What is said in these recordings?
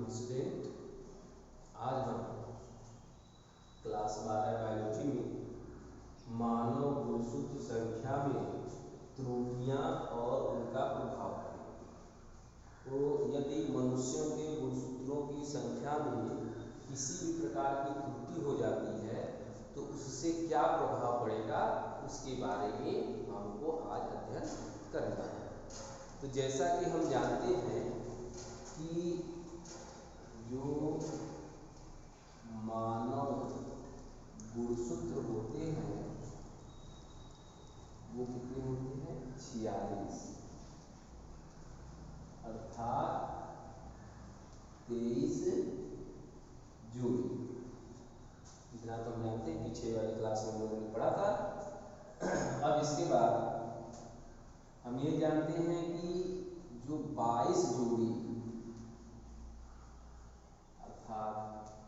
Student, आज हम class 12 biology में मानव गुणसूत्र संख्या में त्रुटियां और उनका प्रभाव पड़ेगा। तो यदि मनुष्यों के गुणसूत्रों की संख्या में किसी भी प्रकार की त्रुटि हो जाती है तो उससे क्या प्रभाव पड़ेगा, उसके बारे में हमको आज अध्ययन करना है। तो जैसा कि हम जानते हैं कि जो मानव गुणसूत्र होते हैं वो कितने होते हैं? 46, अर्थात 23 जोड़ी। इतना तो हम जानते हैं, पीछे वाली क्लास में हम लोगों ने पढ़ा था। अब इसके बाद हम ये जानते हैं कि जो 22 जोड़ी अर्थात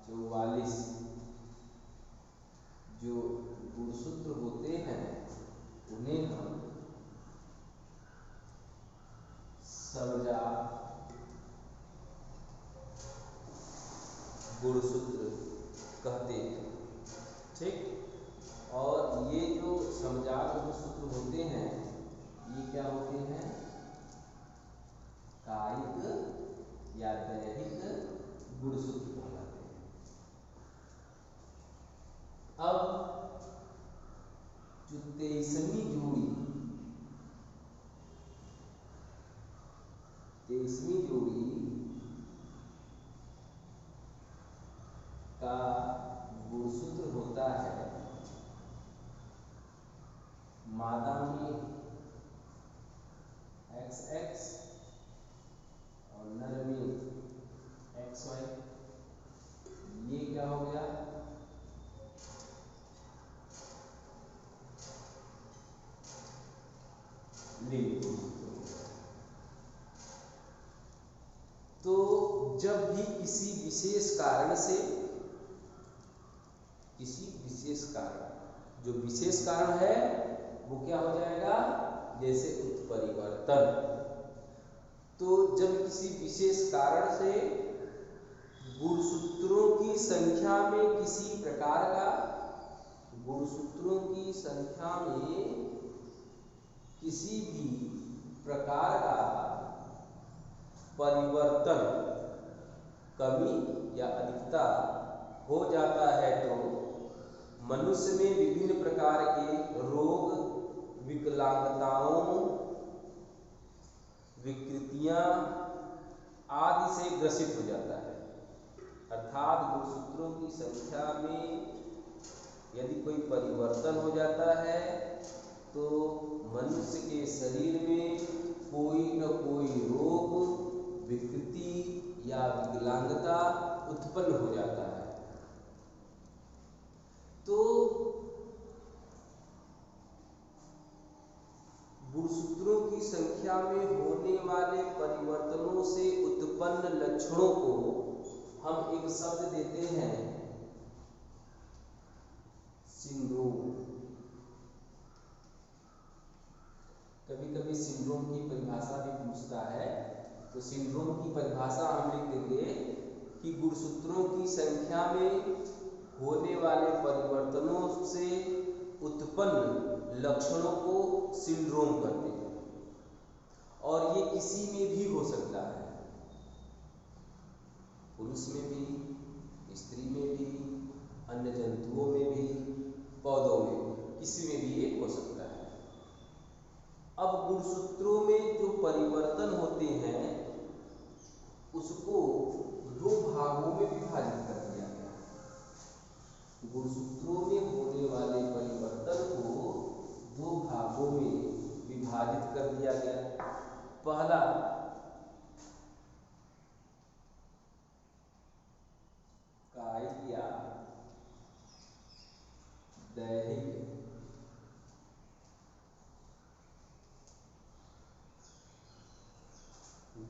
44 जो गुणसूत्र होते हैं उन्हें हम समजात गुणसूत्र कहते हैं। ठीक, और ये जो समजात गुणसूत्र होते हैं ये क्या होते हैं? कायिक या दैहिक गुणसूत्र कहलाते हैं। अब जो 23वीं जोड़ी का गुणसूत्र होता है मादा में XX और नर में XY। ये क्या हो गया? लिंग गुणसूत्र। तो जब भी किसी विशेष कारण जो विशेष कारण है वो क्या हो जाएगा? जैसे उत्परिवर्तन। तो जब किसी विशेष कारण से गुणसूत्रों की संख्या में किसी भी प्रकार का परिवर्तन, कमी या अधिकता हो जाता है तो मनुष्य में विभिन्न प्रकार के रोग, विकलांगताओं, विकृतियां आदि से ग्रसित हो जाता है। अर्थात गुणसूत्रों की संख्या में यदि कोई परिवर्तन हो जाता है तो मनुष्य के शरीर में कोई न कोई रोग, विकृति या विकलांगता उत्पन्न हो जाता है। तो गुणसूत्रों की संख्या में होने वाले परिवर्तनों से उत्पन्न लक्षणों को हम एक शब्द देते हैं सिंड्रोम। कभी कभी सिंड्रोम की परिभाषा भी पूछता है, तो सिंड्रोम की परिभाषा हम लिख देंगे कि गुणसूत्रों की संख्या में होने वाले परिवर्तनों से उत्पन्न लक्षणों को सिंड्रोम कहते हैं। और ये किसी में भी हो सकता है, पुरुष में भी, स्त्री में भी, अन्य जंतुओं में भी, पौधों में भी, किसी में भी ये हो सकता है। अब गुणसूत्रों में जो परिवर्तन होते हैं उसको दो भागों में विभाजित कर दिया गया। गुणसूत्रों में होने वाले परिवर्तन को दो भागों में विभाजित कर दिया गया। पहला कायिक या दैहिक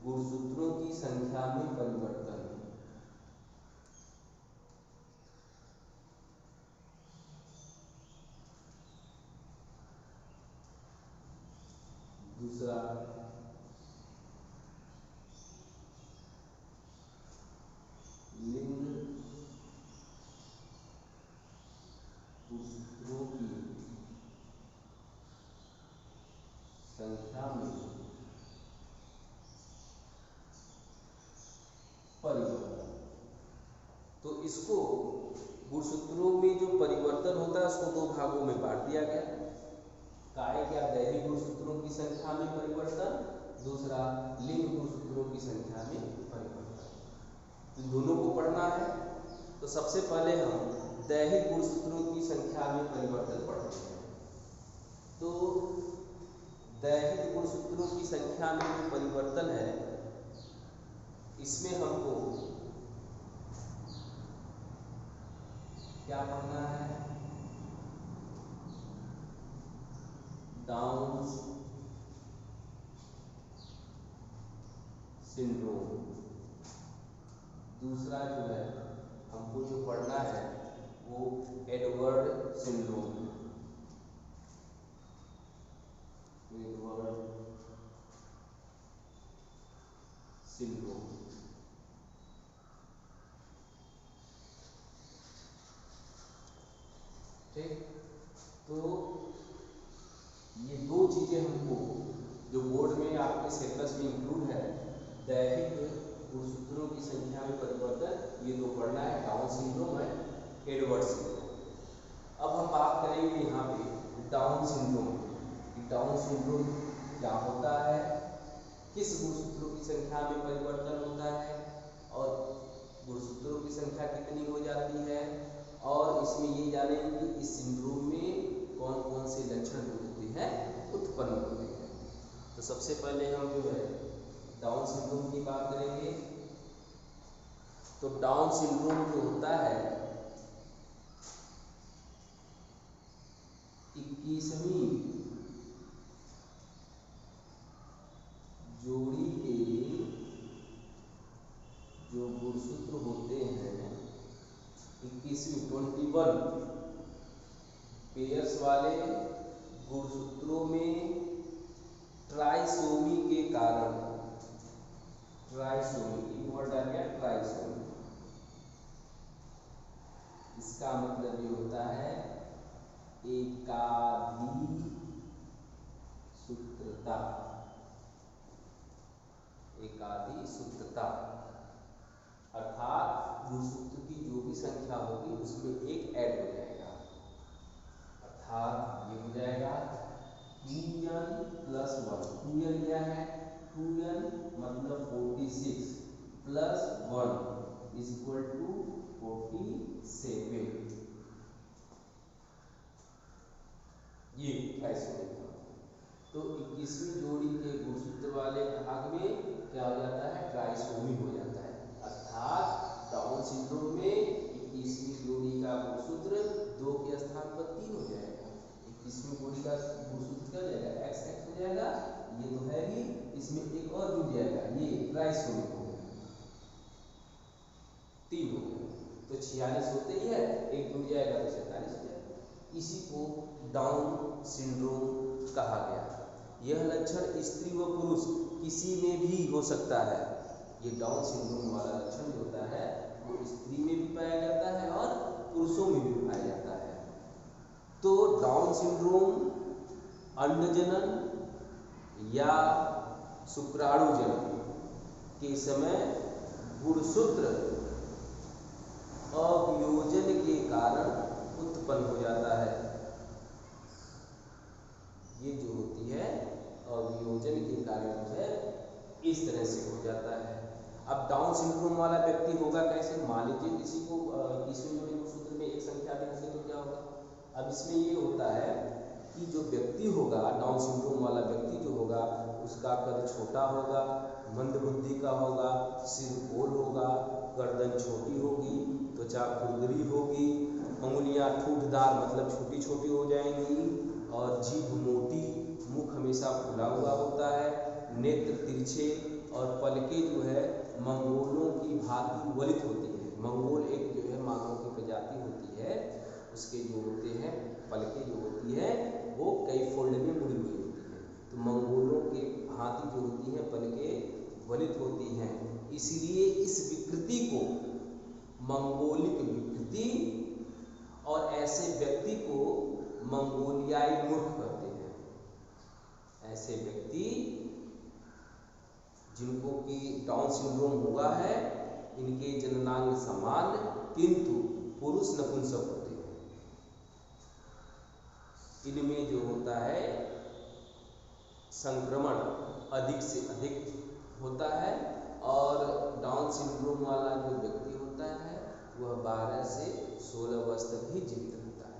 गुणसूत्रों की संख्या में परिवर्तन। दूसरा संख्या में परिवर्तन। तो इसको गुणसूत्रों में जो परिवर्तन होता है उसको दो भागों में बांट दिया गया। काय क्या दैहिक गुणसूत्रों की संख्या में परिवर्तन, दूसरा लिंग गुणसूत्रों की संख्या में परिवर्तन। तो दोनों को पढ़ना है। तो सबसे पहले हम दैहिक गुणसूत्रों की संख्या में परिवर्तन पढ़ते हैं। तो दैहिक गुणसूत्रों की संख्या में जो परिवर्तन है, इसमें हमको क्या पढ़ना है? Down syndrome. दूसरा जो है हमको जो पढ़ना है वो एडवर्ड सिंड्रोम। Edward syndrome. ठीक, तो ये दो चीजें हमको जो बोर्ड में आपके सिलेबस में इंक्लूड है, दैहिक गुणसूत्रों की संख्या में परिवर्तन, ये दो पढ़ना है, डाउन सिंड्रोम है, एडवर्ड सिंड्रोम। अब हम बात करेंगे यहाँ पे डाउन सिंड्रोम। डाउन सिंड्रोम क्या होता है, किस गुणसूत्रों की संख्या में परिवर्तन होता है और गुणसूत्रों की संख्या कितनी हो जाती है, और इसमें ये जानेंगे कि इस सिंड्रोम में कौन कौन से लक्षण जो होते हैं उत्पन्न होते हैं। तो सबसे पहले हम जो है डाउन सिंड्रोम की बात करेंगे। तो डाउन सिंड्रोम जो होता है 21वीं जोड़ी के जो गुणसूत्र होते हैं, 21 पेयर्स वाले गुणसूत्रों में ट्राइसोमी के कारण, ट्राइसोमी वर्ड आ गया, ट्राइसोमी, इसका मतलब ये होता है एकाधिसूत्रता। एकाधिसूत्रता अर्थात गुणसूत्र की जो भी संख्या होगी उसमें एक ऐड हो जाएगा, अर्थात ये हो जाएगा 2n+1। 2n क्या है? 2n मतलब 46 प्लस 1 इज इक्वल टू 47। ये ट्राइसोमी था। तो 21वीं जोड़ी के गुणसूत्र वाले भाग में क्या हो जाता है? ट्राइसोमी हो जाता है, अर्थात डाउन सिंड्रोम में 21वीं जोड़ी का गुणसूत्र 2 के स्थान पर 3 हो जाएगा। 21वीं जोड़ी का गुणसूत्र क्या हो जाएगा? XX हो जाएगा, ये तो है ही, इसमें एक और जुड़ जाएगा, ये ट्राइसोमी हो गया, 3 हो गया। तो 46 होते ही है, एक जुड़ जाएगा तो 47 हो जाएगा। इसी को डाउन सिंड्रोम कहा गया। यह लक्षण स्त्री व पुरुष किसी में भी हो सकता है। ये डाउन सिंड्रोम वाला लक्षण जो होता है वो स्त्री में भी पाया जाता है और पुरुषों में भी पाया जाता है। तो डाउन सिंड्रोम अंडजनन या शुक्राणुजनन के समय गुणसूत्र अवियोजन के कारण उत्पन्न हो जाता है। ये जो होती है अवियोजन के कारण जो है इस तरह से हो जाता है। अब डाउन सिंड्रोम वाला व्यक्ति होगा कैसे? मान लीजिए किसी को 21वीं जोड़ी गुणसूत्र में एक संख्या भी होगी तो क्या होगा? अब इसमें ये होता है कि जो व्यक्ति होगा, डाउन सिंड्रोम वाला व्यक्ति जो होगा, उसका कद छोटा होगा, मंदबुद्धि का होगा, सिर गोल होगा, गर्दन छोटी होगी, त्वचा खुरदरी होगी, उंगलियां ठूठदार मतलब छोटी छोटी हो जाएंगी, और जीभ मोटी, मुख हमेशा खुला हुआ होता है, नेत्र तिरछे, और पलकें जो है मंगोलों की भांति वलित होती है। मंगोल एक जो है मानव की प्रजाति होती है, उसके जो होते हैं पलकें जो होती है वो कई फोल्ड में मुड़ी हुई होती है। तो मंगोलों के भांति जो होती है पलकें वलित होती हैं, इसीलिए इस विकृति को मंगोलिक विकृति, और ऐसे व्यक्ति को मंगोलियाई मूर्ख कहते हैं। ऐसे व्यक्ति जिनको कि डाउन सिंड्रोम हुआ है, इनके जननांग समान किंतु पुरुष नपुंसक होते हैं। इनमें जो होता है संक्रमण अधिक से अधिक होता है और डाउन सिंड्रोम वाला जो व्यक्ति होता है वह 12 से 16 वर्ष तक ही जीवित रहता है।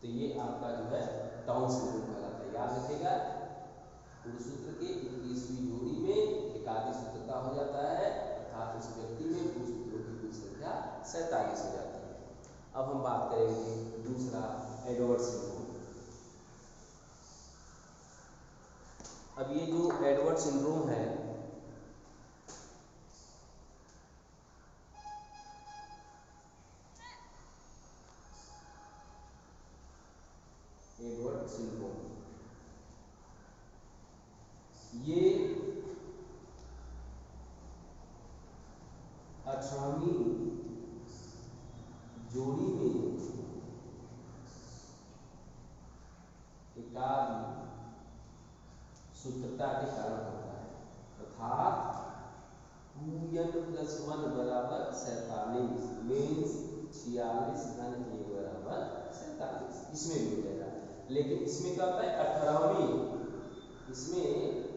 तो ये आपका जो है डाउन सिंड्रोम कहलाता है। याद रखिएगा, गुणसूत्र के 21वीं जोड़ी में एकादी सूत्रता हो जाता है, अर्थात उस व्यक्ति में गुणसूत्रों की कुल संख्या 47 हो जाती है। अब हम बात करेंगे दूसरा एडवर्ड सिंड्रोम। अब ये जो एडवर्ड सिंड्रोम है, एडवर्ड सिंड्रोम ये 18वीं जोड़ी में एकादी सूत्रता के कारण होता है, अर्थात 2n+1 बराबर 47 मीन्स 46 धन a बराबर 47, इसमें भी हो जाएगा। लेकिन इसमें क्या होता है 18वीं, इसमें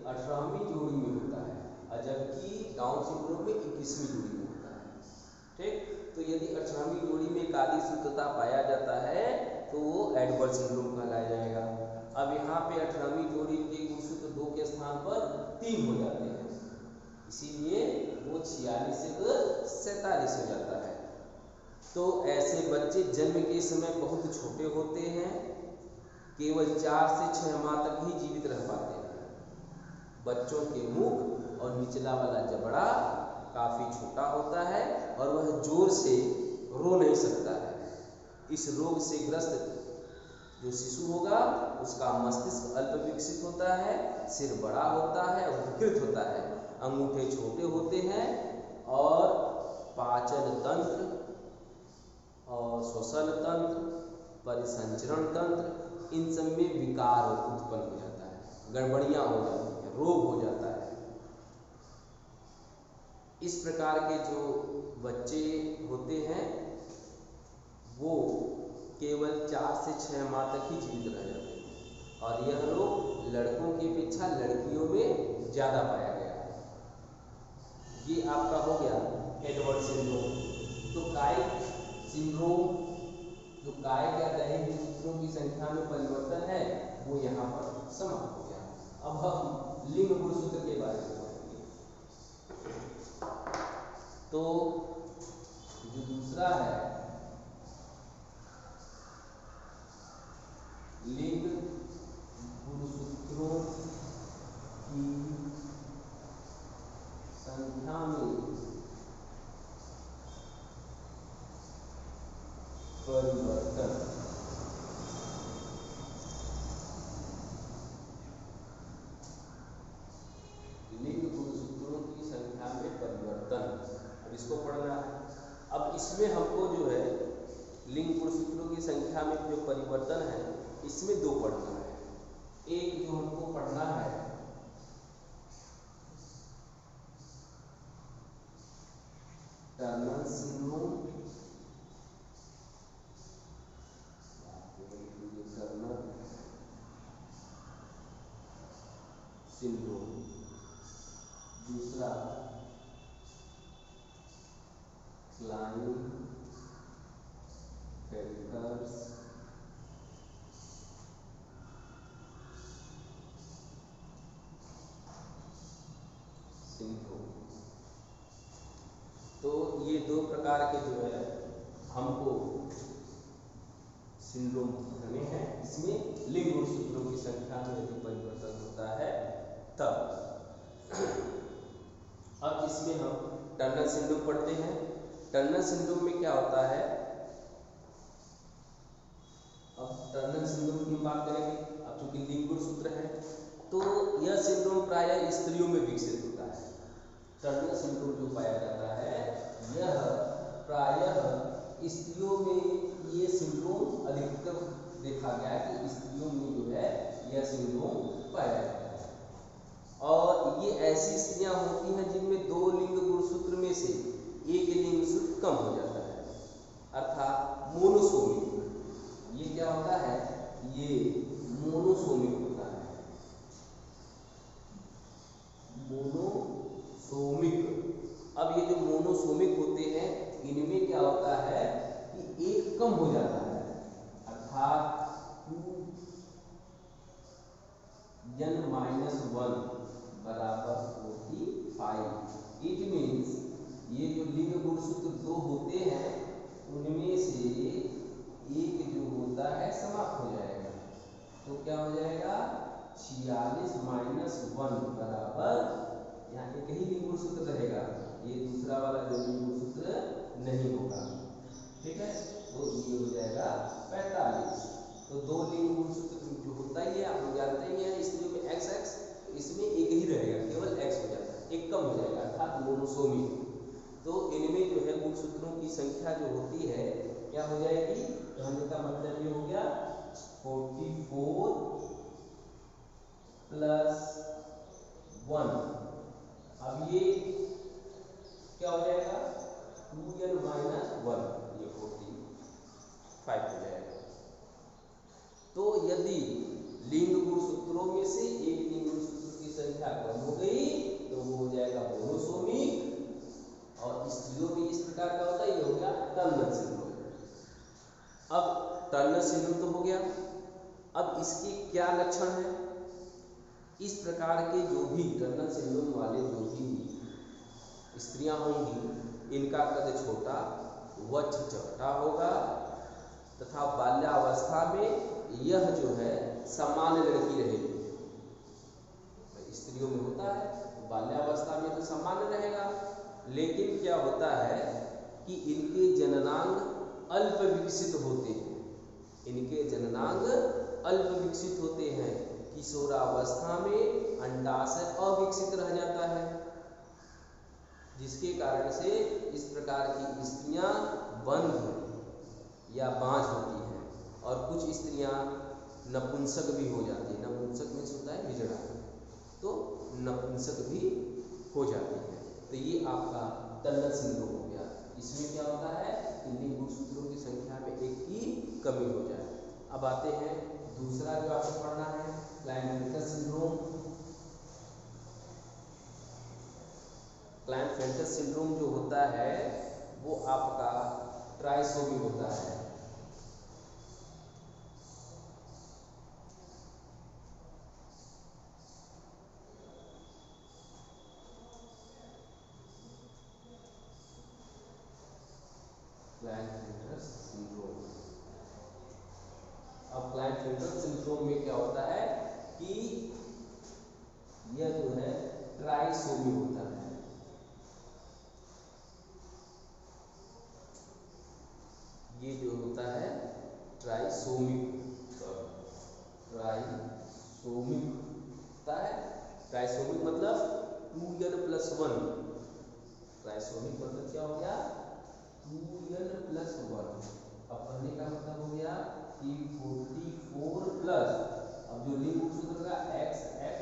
18वीं जोड़ी में होता है, और जबकि डाउन सिंड्रोम में 21वीं जोड़ी में होता है। ठीक, तो यदि 18वीं जोड़ी में एकादी सूत्रता पाया जाता है तो वो एडवर्ड सिंड्रोम कहलाया जाएगा। अब यहाँ पे 18वीं जोड़ी के गुणसूत्र 2 के स्थान पर 3 हो जाते हैं, इसीलिए वो 46 से 47 हो जाता है। तो ऐसे बच्चे जन्म के समय बहुत छोटे होते हैं, केवल 4 से 6 माह तक ही जीवित रह पाते हैं। बच्चों के मुख और निचला वाला जबड़ा काफ़ी छोटा होता है और वह जोर से रो नहीं सकता है। इस रोग से ग्रस्त जो शिशु होगा उसका मस्तिष्क अल्प विकसित होता है, सिर बड़ा होता है और विकृत होता है, अंगूठे छोटे होते हैं और पाचन तंत्र और श्वसन तंत्र, परिसंचरण तंत्र, इन सब में विकार उत्पन्न हो जाता है, गड़बड़ियाँ हो जाती हैं, रोग हो जाता है। इस प्रकार के जो बच्चे होते हैं वो केवल 4 से 6 माह तक ही जीवित रह जाते हैं और यह रोग लड़कों की अपेक्षा लड़कियों में ज़्यादा पाया गया है। ये आपका हो गया एडवर्ड सिंड्रोम। तो कायिक सिंड्रोम, जो कायिक या दैहिक गुणसूत्रों की संख्या में परिवर्तन है वो यहाँ पर समाप्त हो गया। अब हम लिंग गुणसूत्र के बारे में पढ़ेंगे। तो जो दूसरा है लिंग गुणसूत्रों की संख्या में परिवर्तन, लिंग गुणसूत्रों की संख्या में परिवर्तन, अब इसको पढ़ना है। अब इसमें हमको जो है लिंग गुणसूत्रों की संख्या में जो परिवर्तन है इसमें 2 पढ़ना है। एक जो हमको पढ़ना है टर्नर सिंड्रोम, टर्नर सिंड्रोम, दूसरा क्लाइंफेल्टर्स सिंड्रोम। तो ये 2 प्रकार के जो है हमको सिंड्रोम पढ़ने हैं। इसमें लिंग गुणसूत्रों की संख्या में यदि परिवर्तन होता है तब। अब इसमें हम टर्नर सिंड्रोम पढ़ते हैं। टर्नर सिंड्रोम में क्या होता है, अब टर्नर सिंड्रोम की बात करेंगे। अब चूंकि लिंग गुणसूत्र है तो यह सिंड्रोम प्रायः स्त्रियों में विकसित होता है। टर्नर सिंड्रोम जो पाया जाता है यह प्रायः स्त्रियों में ये सिंड्रोम अधिकतर देखा गया है कि स्त्रियों में जो है यह सिंड्रोम पाया जाता है। और ये ऐसी स्त्रियां होती हैं जिनमें दो लिंग गुणसूत्र में से एक लिंग सूत्र कम हो जाता है, अर्थात मोनोसोमिक। ये क्या होता है, ये मोनोसोमिक होता है, मोनोसोमिक। अब ये जो मोनोसोमिक होते हैं इनमें क्या होता है कि एक कम हो जाता है, अर्थात 2n-1 बराबर 45। इट मीन्स ये जो लिंग गुणसूत्र दो होते हैं उनमें से एक जो होता है समाप्त हो जाएगा, तो क्या हो जाएगा 46-1 बराबर, यहाँ एक ही लिंग गुणसूत्र रहेगा, ये दूसरा वाला जो लिंग गुणसूत्र नहीं होगा, ठीक है, तो ये हो जाएगा 45। तो दो लिंग गुणसूत्र जो होता ही है आप लोग जानते ही हैं, स्त्रियों में x x, इसमें एक ही रहेगा, केवल x हो जाता है, एक कम हो जाएगा, अर्थात मोनोसोमिक। तो इनमें जो है गुणसूत्रों की संख्या जो होती है क्या हो जाएगी, कहने का मतलब ये हो गया 44 + 1। अब ये क्या हो जाएगा 2n-1, ये 45 हो जाएगा। तो यदि लिंग गुणसूत्रों में से एक लिंग गुणसूत्र की संख्या कम हो गई तो वो हो जाएगा मोनोसोमिक, और स्त्रियों में इस प्रकार का होता है, ये हो गया टर्नर सिंड्रोम। अब टर्नर सिंड्रोम तो हो गया, अब इसके क्या लक्षण हैं। इस प्रकार के जो भी टर्नर सिंड्रोम वाले जो भी स्त्रियां होंगी इनका कद छोटा व चपटा होगा, तथा बाल्यावस्था में यह जो है सामान्य लड़की रहेगी। स्त्रियों में होता है तो बाल्यावस्था में तो सामान्य रहेगा, लेकिन क्या होता है कि इनके जननांग अल्प विकसित होते हैं, इनके जननांग अल्प विकसित होते हैं। किशोरावस्था में अंडाशय अविकसित रह जाता है, जिसके कारण से इस प्रकार की स्त्रियां बंध या बांझ होती हैं, और कुछ स्त्रियां नपुंसक भी हो जाती है। नपुंसक में होता है बिजड़ा, तो नपुंसक भी हो जाती है। तो ये आपका टर्नर सिंड्रोम हो गया। इसमें क्या होता है कि लिंग गुणसूत्रों की संख्या में एक की कमी हो जाए। अब आते हैं दूसरा जो आपको पढ़ना है, क्लाइनफेल्टर सिंड्रोम। क्लाइनफेल्टर सिंड्रोम जो होता है वो आपका ट्राइसोमी होता है। Klinefelter syndrome. अब क्लाइनफेल्टर सिंड्रोम में क्या होता है कि यह जो है ट्राइसोमी होता है। ये जो होता है ट्राइसोमिक होता है। ट्राइसोमिक मतलब 2n+1। ट्राइसोमिक मतलब क्या हो गया 2n+1। अब पढ़ने का मतलब हो गया कि 44+, अब जो लिंग गुणसूत्र का x x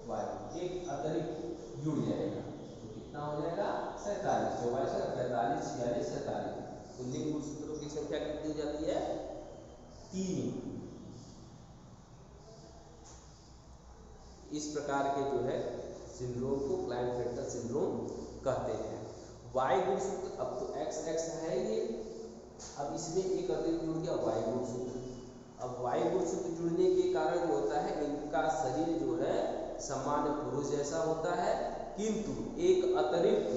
y एक अतिरिक्त जुड़ जाएगा, तो कितना हो जाएगा 47। 44 45 46 47। तो लिंग गुणसूत्रों की संख्या कितनी हो जाती है 3। इस प्रकार के जो है सिंड्रोम को क्लाइनफेल्टर सिंड्रोम कहते हैं। वाई गुणसूत्र, अब तो एक्स एक्स है ये, अब इसमें एक अतिरिक्त जुड़ गया वाई गुणसूत्र। अब वाई गुणसूत्र जुड़ने के कारण जो होता है इनका शरीर जो है सामान्य पुरुष जैसा होता है, किंतु एक अतिरिक्त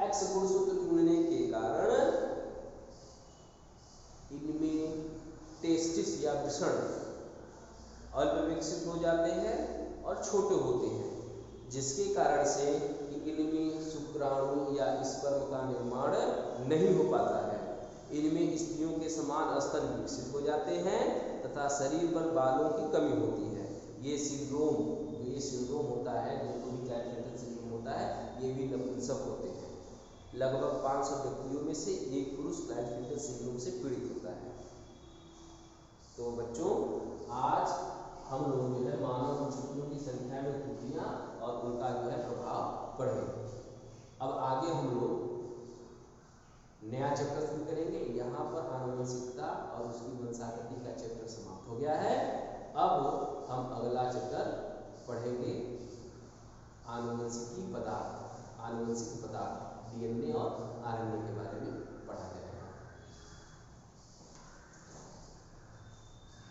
एक्स गुणसूत्र जुड़ने के कारण इनमें टेस्टिस या वृषण अल्प विकसित हो जाते हैं और छोटे होते हैं, जिसके कारण से इनमें शुक्राणु या स्पर्म का निर्माण नहीं हो पाता है। इनमें स्त्रियों के समान स्तन विकसित हो जाते हैं तथा शरीर पर बालों की कमी होती है। ये सिंड्रोम होता है, जिनको भी क्लाइनफेल्टर सिंड्रोम होता है, ये भी नपुंसक होते हैं। लगभग 500 व्यक्तियों में से एक पुरुष क्लाइनफेल्टर सिंड्रोम से पीड़ित होता है। तो बच्चों आज हम लोग जो है आनुवंशिकता और उसकी वंशागति का चैप्टर समाप्त हो गया है। अब हम अगला चैप्टर पढ़ेंगे आनुवंशिक पदार्थ डीएनए और आरएनए के बारे में